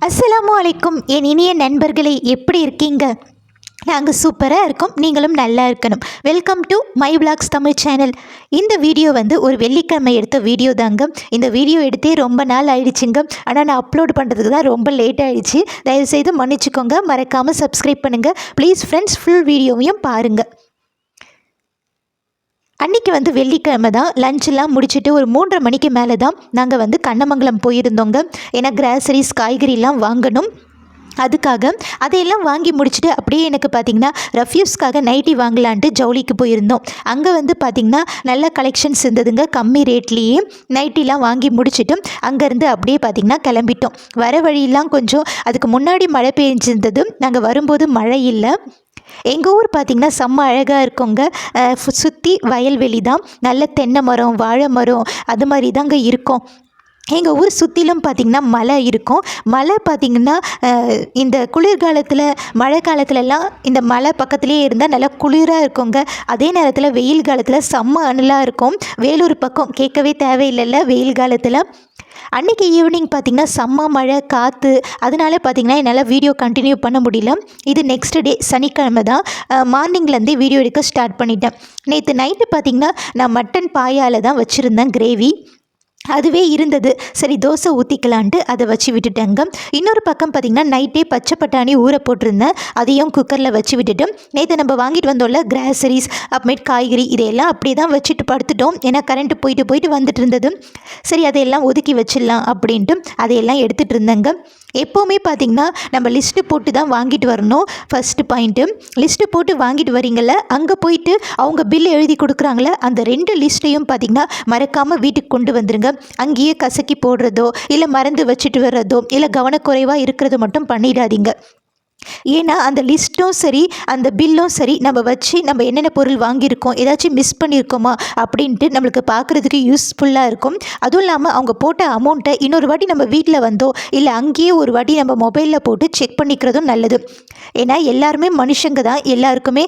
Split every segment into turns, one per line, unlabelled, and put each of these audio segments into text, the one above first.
அஸ்ஸலாமு அலைக்கும் என் இனிய நண்பர்களே, எப்படி இருக்கீங்க? நாங்கள் சூப்பராக இருக்கோம். நீங்களும் நல்லா இருக்கணும். Welcome to my vlogs Tamil channel. இந்த வீடியோ ஒரு வெள்ளிக்கிழமை எடுத்த வீடியோ தாங்க. இந்த வீடியோ எடுத்தே ரொம்ப நாள் ஆயிடுச்சுங்க. ஆனால் நான் அப்லோட் பண்ணுறதுக்கு தான் ரொம்ப லேட் ஆகிடுச்சு. தயவுசெய்து மன்னிச்சுக்கோங்க. மறக்காமல் சப்ஸ்கிரைப் பண்ணுங்கள் ப்ளீஸ் ஃப்ரெண்ட்ஸ். ஃபுல் வீடியோவையும் பாருங்கள். அன்றைக்கி வெள்ளிக்கிழமை தான். லஞ்செல்லாம் முடிச்சுட்டு ஒரு 3:30 மணிக்கு மேலே தான் நாங்கள் கண்ணமங்கலம் போயிருந்தோங்க. ஏன்னா கிராசரிஸ் காய்கறிலாம் வாங்கணும். அதுக்காக அதையெல்லாம் வாங்கி முடிச்சுட்டு அப்படியே எனக்கு பார்த்திங்கன்னா ரஃப்யூஸ்க்காக நைட்டி வாங்கலான்ட்டு ஜவுளிக்கு போயிருந்தோம். அங்கே பார்த்திங்கன்னா நல்ல கலெக்ஷன்ஸ் இருந்ததுங்க. கம்மி ரேட்லேயே நைட்டிலாம் வாங்கி முடிச்சுட்டு அங்கேருந்து அப்படியே பார்த்திங்கன்னா கிளம்பிட்டோம். வர வழியெல்லாம் கொஞ்சம் அதுக்கு முன்னாடி மழை பெஞ்சிருந்தது. நாங்கள் வரும்போது மழை இல்லை. எங்கள் ஊர் பார்த்திங்கன்னா செம்ம அழகாக இருக்குங்க. சுற்றி வயல்வெளி தான். நல்ல தென்னை மரம், வாழை மரம் அது மாதிரி தாங்க இருக்கும். எங்கள் ஊர் சுற்றிலும் பார்த்திங்கன்னா மலை இருக்கும். மலை பார்த்திங்கன்னா இந்த குளிர்காலத்தில் மழை காலத்துலலாம் இந்த மலை பக்கத்துலேயே இருந்தால் நல்லா குளிராக இருக்குங்க. அதே நேரத்தில் வெயில் காலத்தில் செம்ம அனலாக இருக்கும். வேலூர் பக்கம் கேட்கவே தேவையில்லைல்ல வெயில் காலத்தில். அன்றைக்கி ஈவினிங் பார்த்திங்கன்னா செம்ம மழை, காற்று. அதனால பார்த்திங்கன்னா என்னால் வீடியோ கண்டினியூ பண்ண முடியல. இது நெக்ஸ்ட் டே சனிக்கிழமை தான் மார்னிங்லேருந்தே வீடியோ எடுக்க ஸ்டார்ட் பண்ணிட்டேன். நேற்று நைட்டு பார்த்திங்கன்னா நான் மட்டன் பாயால் தான் வச்சுருந்தேன் கிரேவி. அதுவே இருந்தது. சரி தோசை ஊற்றிக்கலான்ட்டு அதை வச்சு விட்டுட்டேங்க. இன்னொரு பக்கம் பார்த்திங்கன்னா நைட்டே பச்சை பட்டாணி ஊற போட்டிருந்தேன். அதையும் குக்கரில் வச்சு விட்டுட்டு நேற்று நம்ம வாங்கிட்டு வந்தோம்ல கிராசரிஸ் அப்புறமேட்டு காய்கறி இதையெல்லாம் அப்படியே தான் வச்சுட்டு படுத்துட்டோம். ஏன்னா கரண்ட்டு போயிட்டு வந்துட்டு இருந்தது. சரி அதையெல்லாம் ஒதுக்கி வச்சிடலாம் அப்படின்ட்டு அதையெல்லாம் எடுத்துகிட்டு இருந்தேங்க. எப்போவுமே பார்த்திங்கன்னா நம்ம லிஸ்ட்டு போட்டு தான் வாங்கிட்டு வரணும். ஃபஸ்ட்டு பாயிண்ட்டு லிஸ்ட்டு போட்டு வாங்கிட்டு வரீங்கள, அங்கே போயிட்டு அவங்க பில் எழுதி கொடுக்குறாங்கள, அந்த 2 லிஸ்ட்டையும் பார்த்திங்கன்னா மறக்காமல் வீட்டுக்கு கொண்டு வந்துடுங்க. அங்கேயே கசக்கி போடுறதோ இல்லை மறந்து வச்சுட்டு வர்றதோ இல்லை கவனக்குறைவாக இருக்கிறதோ மட்டும் பண்ணிடாதீங்க. ஏன்னா அந்த லிஸ்ட்டும் சரி அந்த பில்லும் சரி நம்ம வச்சு நம்ம என்னென்ன பொருள் வாங்கியிருக்கோம், ஏதாச்சும் மிஸ் பண்ணியிருக்கோமா அப்படின்ட்டு நம்மளுக்கு பார்க்குறதுக்கு யூஸ்ஃபுல்லாக இருக்கும். அதுவும் இல்லாமல் அவங்க போட்ட அமௌண்ட்டை இன்னொரு வாட்டி நம்ம வீட்டில் வந்தோ இல்லை அங்கேயே ஒரு வாட்டி நம்ம மொபைலில் போட்டு செக் பண்ணிக்கிறதும் நல்லது. ஏன்னா எல்லாருமே மனுஷங்க தான், எல்லாருக்குமே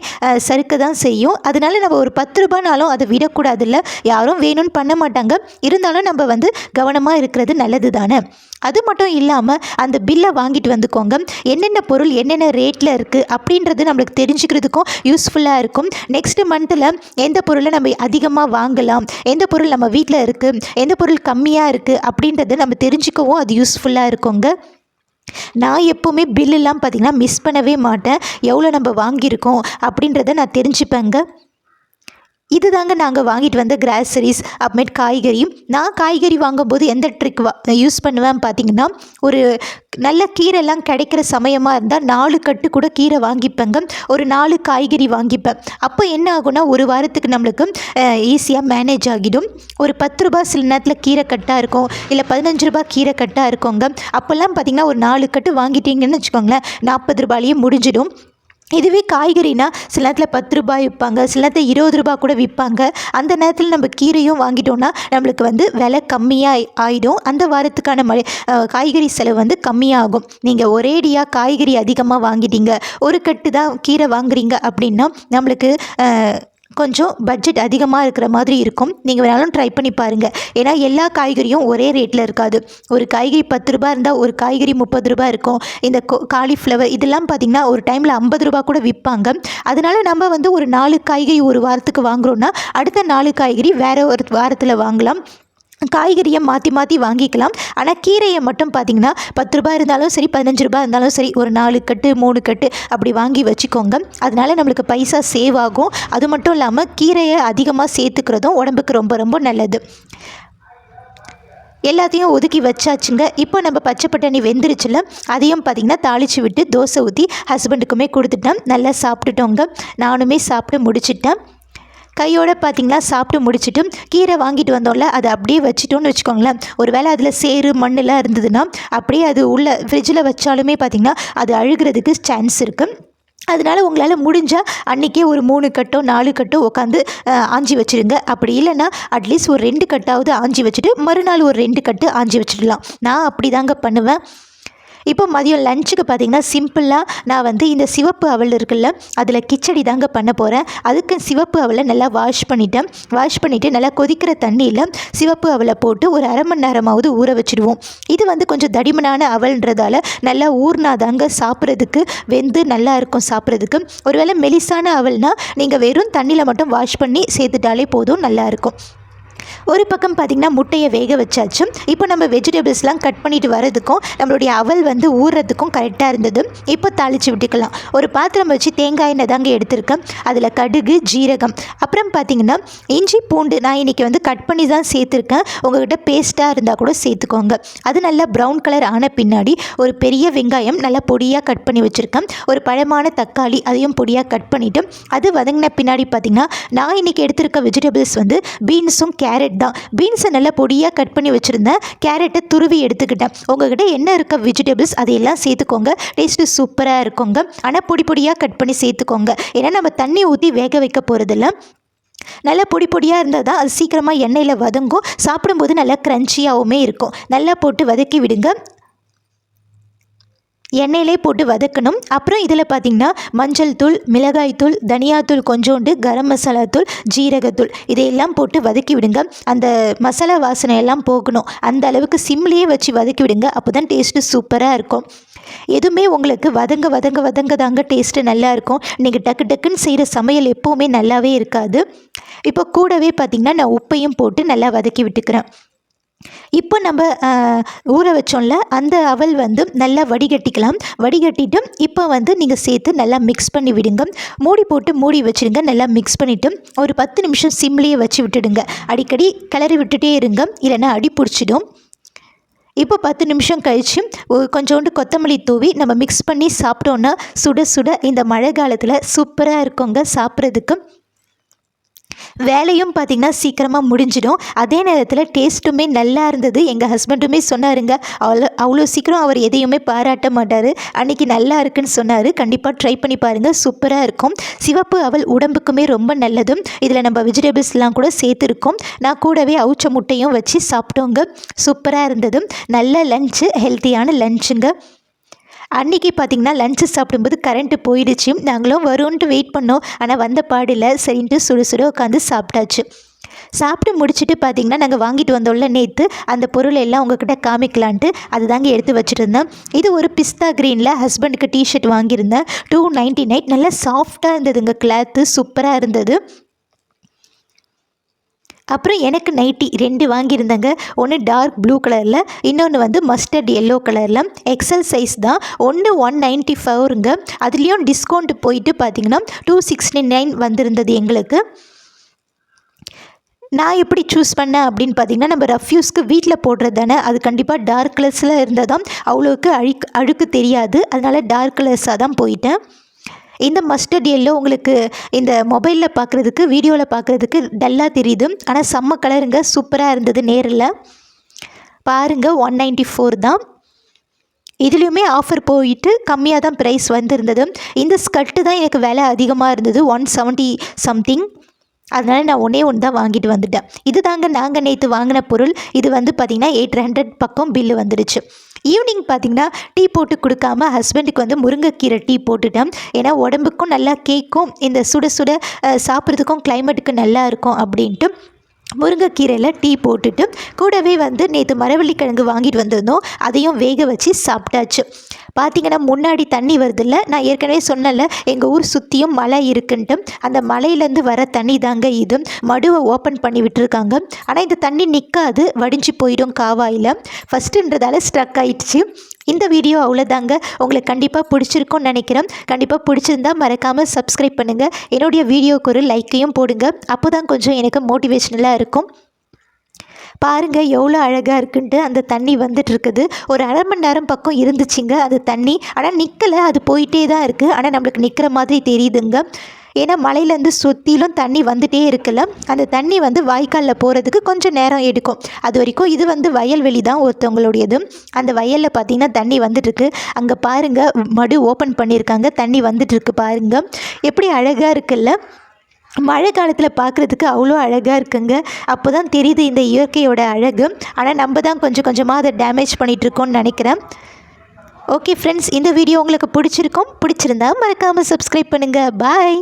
சறுக்க தான் செய்யும். அதனால நம்ம ஒரு 10 ரூபானாலும் அதை விடக்கூடாதுல்ல. யாரும் வேணும்னு பண்ண மாட்டாங்க. இருந்தாலும் நம்ம கவனமாக இருக்கிறது நல்லது தானே. அது மட்டும் இல்லாமல் அந்த பில்லை வாங்கிட்டு வந்துக்கோங்க. என்னென்ன பொருள் என்னென்ன ரேட்டில் இருக்குது அப்படின்றது நம்மளுக்கு தெரிஞ்சுக்கிறதுக்கும் யூஸ்ஃபுல்லாக இருக்கும். நெக்ஸ்ட் மந்தில் எந்த பொருளை நம்ம அதிகமாக வாங்கலாம், எந்த பொருள் நம்ம வீட்டில் இருக்குது, எந்த பொருள் கம்மியாக இருக்குது அப்படின்றத நம்ம தெரிஞ்சுக்கவும் அது யூஸ்ஃபுல்லாக இருக்குங்க. நான் எப்போவுமே பில்லுலாம் பார்த்திங்கன்னா மிஸ் பண்ணவே மாட்டேன். எவ்வளோ நம்ம வாங்கியிருக்கோம் அப்படின்றத நான் தெரிஞ்சுப்பேங்க. இது தாங்க நாங்கள் வாங்கிட்டு வந்த கிராசரிஸ் அப்புறமேட்டு காய்கறி. நான் காய்கறி வாங்கும்போது எந்த ட்ரிக் யூஸ் பண்ணுவேன் பார்த்திங்கன்னா, ஒரு நல்ல கீரைலாம் கிடைக்கிற சமயமாக இருந்தால் 4 கட்டு கூட கீரை வாங்கிப்பேங்க. ஒரு 4 காய்கறி வாங்கிப்பேன். அப்போ என்ன ஆகும்னா ஒரு வாரத்துக்கு நம்மளுக்கு ஈஸியாக மேனேஜ் ஆகிடும். ஒரு 10 ரூபா சில நேரத்தில் கீரை கட்டாக இருக்கும், இல்லை 15 ரூபா கீரை கட்டாக இருக்குங்க. அப்போல்லாம் பார்த்திங்கன்னா ஒரு 4 கட்டு வாங்கிட்டீங்கன்னு வச்சுக்கோங்களேன், 40 ரூபாயிலேயே முடிஞ்சிடும். இதுவே காய்கறினா சில நேரத்தில் 10 ரூபாய் விற்பாங்க, சில நேரத்தில் 20 ரூபா கூட விற்பாங்க. அந்த நேரத்தில் நம்ம கீரையும் வாங்கிட்டோன்னா நம்மளுக்கு விலை கம்மியாக ஆகிடும். அந்த வாரத்துக்கான காய்கறி செலவு கம்மியாகும். நீங்கள் ஒரேடியாக காய்கறி அதிகமாக வாங்கிட்டீங்க, ஒரு கட்டு தான் கீரை வாங்குறீங்க அப்படின்னா நம்மளுக்கு கொஞ்சம் பட்ஜெட் அதிகமாக இருக்கிற மாதிரி இருக்கும். நீங்கள் வேணாலும் ட்ரை பண்ணி பாருங்கள். ஏன்னா எல்லா காய்கறியும் ஒரே ரேட்டில் இருக்காது. ஒரு காய்கறி 10 ரூபா இருந்தால் ஒரு காய்கறி 30 ரூபா இருக்கும். இந்த காலிஃப்ளவர் இதெல்லாம் பார்த்திங்கன்னா ஒரு டைமில் 50 ரூபா கூட விற்பாங்க. அதனால் நம்ம ஒரு 4 காய்கறி ஒரு வாரத்துக்கு வாங்குகிறோன்னா அடுத்த 4 காய்கறி வேறு ஒரு வாரத்தில் வாங்கலாம். காய்கறியை மாற்றி மாற்றி வாங்கிக்கலாம். ஆனால் கீரையை மட்டும் பார்த்திங்கன்னா 10 ரூபா இருந்தாலும் சரி 15 ரூபா இருந்தாலும் சரி ஒரு 4 கட்டு 3 கட்டு அப்படி வாங்கி வச்சுக்கோங்க. அதனால் நம்மளுக்கு பைசா சேவ் ஆகும். அது மட்டும் இல்லாமல் கீரையை அதிகமாக சேர்த்துக்கிறதும் உடம்புக்கு ரொம்ப ரொம்ப நல்லது. எல்லாத்தையும் ஒதுக்கி வச்சாச்சுங்க. இப்போ நம்ம பச்சை பட்டாணி வெந்துருச்சுல, அதையும் பார்த்திங்கன்னா தாளித்து விட்டு தோசை ஊற்றி ஹஸ்பண்டுக்குமே கொடுத்துட்டேன். நல்லா சாப்பிட்டுட்டோங்க. நானுமே சாப்பிட்டு முடிச்சிட்டேன். கையோடு பார்த்திங்கன்னா சாப்பிட்டு முடிச்சுட்டு கீரை வாங்கிட்டு வந்தோம்ல அதை அப்படியே வச்சுட்டோன்னு வச்சுக்கோங்களேன். ஒரு வேளை அதில் சேறு மண்ணெல்லாம் இருந்ததுன்னா அப்படியே அது உள்ள ஃப்ரிட்ஜில் வச்சாலுமே பார்த்திங்கன்னா அது அழுகிறதுக்கு சான்ஸ் இருக்குது. அதனால் உங்களால் முடிஞ்சால் அன்றைக்கே ஒரு 3 கட்டோ 4 கட்டோ உட்காந்து ஆஞ்சி வச்சுருங்க. அப்படி இல்லைன்னா அட்லீஸ்ட் ஒரு 2 கட்டாவது ஆஞ்சி வச்சுட்டு மறுநாள் ஒரு 2 கட்டு ஆஞ்சி வச்சுடலாம். நான் அப்படி தாங்க பண்ணுவேன். இப்போ மதியம் லஞ்சுக்கு பார்த்திங்கன்னா சிம்பிளாக நான் வந்து இந்த சிவப்பு அவல் இருக்குல்ல, அதில் கிச்சடி தாங்க பண்ண போகிறேன். அதுக்கு சிவப்பு அவலை நல்லா வாஷ் பண்ணிவிட்டு நல்லா கொதிக்கிற தண்ணியில் சிவப்பு அவலை போட்டு ஒரு அரை மணி நேரமாவது ஊற வச்சுடுவோம். இது வந்து கொஞ்சம் தடிமனான அவல்ன்றதால நல்லா ஊறினாதாங்க சாப்பிட்றதுக்கு வெந்து நல்லா இருக்கும் சாப்பிட்றதுக்கு. ஒருவேளை மெலிசான அவல்னால் நீங்கள் வெறும் தண்ணியில் மட்டும் வாஷ் பண்ணி சேர்த்துட்டாலே போதும், நல்லாயிருக்கும். ஒரு பக்கம் பார்த்திங்கன்னா முட்டையை வேக வச்சாச்சு. இப்போ நம்ம வெஜிடபிள்ஸ்லாம் கட் பண்ணிட்டு வரதுக்கும் நம்மளுடைய அவல் வந்து ஊறுறதுக்கும் கரெக்டாக இருந்தது. இப்போ தாளித்து விட்டுக்கலாம். ஒரு பாத்திரம் வச்சு தேங்காய் எண்ணெய் தாங்க எடுத்திருக்கேன். அதில் கடுகு, ஜீரகம், அப்புறம் பார்த்திங்கன்னா இஞ்சி பூண்டு நான் இன்றைக்கி வந்து கட் பண்ணி தான் சேர்த்துருக்கேன். உங்கள்கிட்ட பேஸ்ட்டாக இருந்தால் கூட சேர்த்துக்கோங்க. அது நல்லா ப்ரௌன் கலர் ஆன பின்னாடி ஒரு பெரிய வெங்காயம் நல்லா பொடியாக கட் பண்ணி வச்சுருக்கேன். ஒரு பழமான தக்காளி அதையும் பொடியாக கட் பண்ணிவிட்டு அது வதங்கின பின்னாடி பார்த்திங்கன்னா நான் இன்றைக்கி எடுத்திருக்க வெஜிடபிள்ஸ் வந்து பீன்ஸும் கேரட் தான். பீன்ஸை நல்லா பொடியாக கட் பண்ணி வச்சுருந்தேன். கேரட்டை துருவி எடுத்துக்கிட்டேன். உங்கள்கிட்ட என்ன இருக்க வெஜிடபிள்ஸ் அதையெல்லாம் சேர்த்துக்கோங்க. டேஸ்ட்டு சூப்பராக இருக்குங்க. ஆனால் பொடியாக கட் பண்ணி சேர்த்துக்கோங்க. ஏன்னா நம்ம தண்ணி ஊற்றி வேக வைக்க போகிறதில்ல. நல்லா பொடியாக இருந்தால் தான் அது சீக்கிரமாக எண்ணெயில் வதங்கும். சாப்பிடும்போது நல்லா க்ரன்ச்சியாகவுமே இருக்கும். நல்லா போட்டு வதக்கி விடுங்க. எண்ணெயிலே போட்டு வதக்கணும். அப்புறம் இதில் பார்த்திங்கன்னா மஞ்சள் தூள், மிளகாய் தூள், தனியாத்தூள் கொஞ்சோண்டு, கரம் மசாலா தூள், ஜீரகத்தூள் இதையெல்லாம் போட்டு வதக்கி விடுங்க. அந்த மசாலா வாசனை எல்லாம் போகணும். அந்த அளவுக்கு சிம்லேயே வச்சு வதக்கி விடுங்க. அப்போ தான் டேஸ்ட்டு சூப்பராக இருக்கும். எதுவுமே உங்களுக்கு வதங்க தாங்க டேஸ்ட்டு நல்லாயிருக்கும். நீங்கள் டக்குன்னு செய்கிற சமையல் எப்போவுமே நல்லாவே இருக்காது. இப்போ கூடவே பார்த்திங்கன்னா நான் உப்பையும் போட்டு நல்லா வதக்கி விட்டுக்கிறேன். இப்போ நம்ம ஊற வச்சோம்ல அந்த அவல் வந்து நல்லா வடிகட்டிக்கலாம். வடிகட்டிட்டு இப்போ வந்து நீங்கள் சேர்த்து நல்லா மிக்ஸ் பண்ணி விடுங்க. மூடி வச்சுடுங்க. நல்லா மிக்ஸ் பண்ணிவிட்டு ஒரு 10 நிமிஷம் சிம்லேயே வச்சு விட்டுடுங்க. அடிக்கடி கிளறி விட்டுட்டே இருங்க, இல்லைன்னா அடி பிடிச்சிடும். இப்போ 10 நிமிஷம் கழித்து கொஞ்சோண்டு கொத்தமல்லி தூவி நம்ம மிக்ஸ் பண்ணி சாப்பிட்டோன்னா சுட இந்த மழை காலத்தில் சூப்பராக இருக்குங்க சாப்பிட்றதுக்கு. வேலையும் பார்த்திங்கன்னா சீக்கிரமாக முடிஞ்சிடும். அதே நேரத்தில் டேஸ்ட்டுமே நல்லா இருந்தது. எங்கள் ஹஸ்பண்டுமே சொன்னாருங்க, அவ்வளோ சீக்கிரம் அவர் எதையுமே பாராட்ட மாட்டார். அன்றைக்கி நல்லா இருக்குன்னு சொன்னார். கண்டிப்பாக ட்ரை பண்ணி பாருங்கள், சூப்பராக இருக்கும். சிவப்பு அவல் உடம்புக்குமே ரொம்ப நல்லது. இதில் நம்ம வெஜிடபிள்ஸ்லாம் கூட சேர்த்துருக்கோம். நான் கூடவே அவிச்ச முட்டையும் வச்சு சாப்பிட்டோங்க. சூப்பராக இருந்தது. நல்ல லஞ்சு, ஹெல்த்தியான லஞ்சுங்க. அன்றைக்கி பார்த்திங்கன்னா லஞ்சு சாப்பிடும்போது கரண்ட்டு போயிடுச்சு. நாங்களும் வரும்ன்ட்டு வெயிட் பண்ணோம். ஆனால் வந்த பாடில்ல. சரின்ட்டு சுட உட்காந்து சாப்பிட்டாச்சு. சாப்பிட்டு முடிச்சுட்டு பார்த்திங்கன்னா நாங்கள் வாங்கிட்டு வந்தோம்ல நேற்று, அந்த பொருள் எல்லாம் உங்கள்கிட்ட காமிக்கலான்ட்டு அது தாங்க எடுத்து வச்சுருந்தேன். இது ஒரு பிஸ்தா க்ரீனில் ஹஸ்பண்டுக்கு டிஷர்ட் வாங்கியிருந்தேன். 299. நல்லா சாஃப்டாக இருந்ததுங்க. கிளாத்து சூப்பராக இருந்தது. அப்புறம் எனக்கு நைட்டி 2 வாங்கியிருந்தேங்க. ஒன்று டார்க் ப்ளூ கலரில், இன்னொன்று வந்து மஸ்டர்ட் எல்லோ கலரில். எக்ஸல் சைஸ் தான். ஒன்று 194ங்க. அதுலேயும் டிஸ்கவுண்ட் போயிட்டு பார்த்திங்கன்னா 269 வந்திருந்தது எங்களுக்கு. நான் எப்படி சூஸ் பண்ணேன் அப்படின்னு பார்த்திங்கன்னா, நம்ம ரஃப்யூஸ்க்கு வீட்டில் போடுறது தானே, அது கண்டிப்பாக டார்க் கலர்ஸில் இருந்தால் தான் அவ்வளோக்கு அழுக்கு தெரியாது. அதனால் டார்க் கலர்ஸாக தான் போயிட்டேன். இந்த மஸ்டர்ட் எல்லோ உங்களுக்கு இந்த மொபைலில் பார்க்குறதுக்கு, வீடியோவில் பார்க்குறதுக்கு டல்லாக தெரியுது. ஆனால் செம்ம கலருங்க, சூப்பராக இருந்தது. நேரில் பாருங்கள். 194 தான். இதுலேயுமே ஆஃபர் போயிட்டு கம்மியாக தான் ப்ரைஸ் வந்திருந்தது. இந்த ஸ்கர்ட்டு தான் எனக்கு விலை அதிகமாக இருந்தது, 170 சம்திங். அதனால் நான் ஒன்று தான் வாங்கிட்டு வந்துட்டேன். இது தாங்க நாங்கள் நேற்று வாங்கின பொருள். இது வந்து பார்த்திங்கன்னா 800 பக்கம் பில்லு வந்துடுச்சு. ஈவினிங் பார்த்திங்கன்னா டீ போட்டு கொடுக்காம ஹஸ்பண்டுக்கு வந்து முருங்கைக்கீரை டீ போட்டுட்டேன். ஏன்னா உடம்புக்கும் நல்லா கேட்கும், இந்த சுட சாப்பிட்றதுக்கும் கிளைமேட்டுக்கு நல்லா இருக்கும் அப்படின்ட்டு முருங்கைக்கீரையில் டீ போட்டுட்டு கூடவே வந்து நேற்று மரவள்ளிக்கிழங்கு வாங்கிட்டு வந்திருந்தோம். அதையும் வேக வச்சு சாப்பிட்டாச்சு. பார்த்திங்கன்னா முன்னாடி தண்ணி வருதில்ல, நான் ஏற்கனவே சொன்னல எங்கள் ஊர் சுற்றியும் மலை இருக்குன்ட்டு. அந்த மலையிலேருந்து வர தண்ணி தாங்க இது. மடுவை ஓப்பன் பண்ணி விட்டுருக்காங்க. ஆனால் இந்த தண்ணி நிற்காது, வடிஞ்சு போயிடும் காவாயில். ஃபஸ்ட்டுன்றதால ஸ்ட்ரக் ஆகிடுச்சு. இந்த வீடியோ அவ்வளோதாங்க. உங்களுக்கு கண்டிப்பாக பிடிச்சிருக்கும்னு நினைக்கிறேன். கண்டிப்பாக பிடிச்சிருந்தா மறக்காமல் சப்ஸ்கிரைப் பண்ணுங்கள். என்னுடைய வீடியோவுக்கு ஒரு லைக்கையும் போடுங்க. அப்போ தான் கொஞ்சம் எனக்கு மோட்டிவேஷ்னலாக இருக்கும். பாருங்கள் எவ்வளோ அழகாக இருக்குன்ட்டு. அந்த தண்ணி வந்துட்டுருக்குது. ஒரு அரை மணி நேரம் பக்கம் இருந்துச்சுங்க அது தண்ணி. ஆனால் நிற்கலை, அது போயிட்டே தான் இருக்குது. ஆனால் நம்மளுக்கு நிற்கிற மாதிரி தெரியுதுங்க. ஏன்னா மலையிலேருந்து சுற்றிலும் தண்ணி வந்துகிட்டே இருக்குல்ல, அந்த தண்ணி வந்து வாய்க்காலில் போகிறதுக்கு கொஞ்சம் நேரம் எடுக்கும். அது வரைக்கும் இது வந்து வயல்வெளி தான் ஒருத்தவங்களுடையது. அந்த வயலில் பார்த்திங்கன்னா தண்ணி வந்துட்டுருக்கு. அங்கே பாருங்கள் மடு ஓப்பன் பண்ணியிருக்காங்க, தண்ணி வந்துட்டுருக்கு. பாருங்கள் எப்படி அழகாக இருக்குல்ல. மழை காலத்தில் பார்க்குறதுக்கு அவ்வளோ அழகாக இருக்குங்க. அப்போ தான் தெரியுது இந்த இயற்கையோட அழகு. ஆனால் நம்ம தான் கொஞ்சம் கொஞ்சமாக அதை டேமேஜ் பண்ணிகிட்ருக்கோன்னு நினைக்கிறேன். ஓகே ஃப்ரெண்ட்ஸ், இந்த வீடியோ உங்களுக்கு பிடிச்சிருந்தா மறக்காமல் சப்ஸ்கிரைப் பண்ணுங்கள். பாய்.